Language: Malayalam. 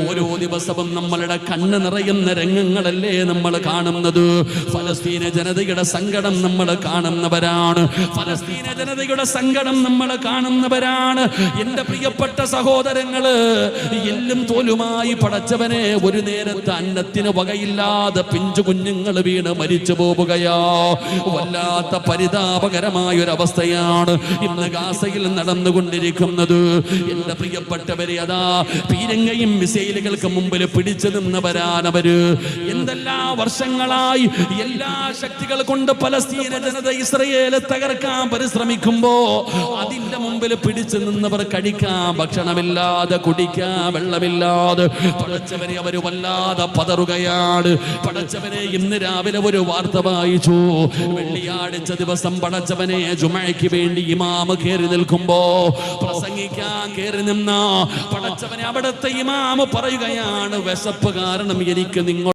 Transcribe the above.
ഓരോ ദിവസവും നമ്മളുടെ കണ്ണ് നിറയുന്ന രംഗങ്ങളല്ലേ നമ്മൾ കാണുന്നത്. ഫലസ്തീന ജനതയുടെ സങ്കടം നമ്മൾ കാണുന്നവരാണ്. ഫലസ്തീന ജനതയുടെ സങ്കടം നമ്മൾ കാണുന്നവരാണ്. എന്റെ പ്രിയപ്പെട്ട സഹോദരങ്ങള്, എല്ലും തോലുമായി പടച്ചവനെ ഒരു നേരത്തെ അന്നത്തിന് വകയില്ലാതെ പിഞ്ചു കുഞ്ഞുങ്ങൾ വീണ് മരിച്ചു പോവുകയാ. വല്ലാത്ത പരിതാപകരമായ ഒരു അവസ്ഥയാണ് ഇന്ന് ഗാസയിൽ നടന്നുകൊണ്ടിരിക്കുന്നത്. എന്റെ പ്രിയപ്പെട്ടവരെ, അതാ പീരങ്കയും മിസൈലുകൾക്ക് മുമ്പിൽ പിടിച്ചു നിന്നവരാണവര്. എന്തെല്ലാം വർഷങ്ങളായി എല്ലാ ശക്തികൾ കൊണ്ട് പലസ്തീന ജനത ഇസ്രയേല് തകർക്കാൻ പരിശ്രമിക്കുമ്പോ അതിന്റെ മുമ്പിൽ പിടിച്ചു നിന്നവർ കഴിക്കാൻ ഭക്ഷണമില്ലാതെ, കുടിക്കാൻ വെള്ളമില്ലാതെ പടച്ചവനെ അവര് വല്ലാതെ പതറുകയാണ്. പടച്ചവനെ, ഇന്ന് രാവിലെ ഒരു വാർത്ത വായിച്ചു. വെള്ളിയാഴ്ച ദിവസം പടച്ചവനെ ജുമഅയ്ക്ക് വേണ്ടി ഇമാം കയറി നിൽക്കുമ്പോ, പ്രസംഗിക്കാൻ കയറി നിന്ന പടച്ചവനെ അവിടുത്തെ ഇമാം പറയുകയാണ്, വിശപ്പ് കാരണം എനിക്ക് നിങ്ങൾ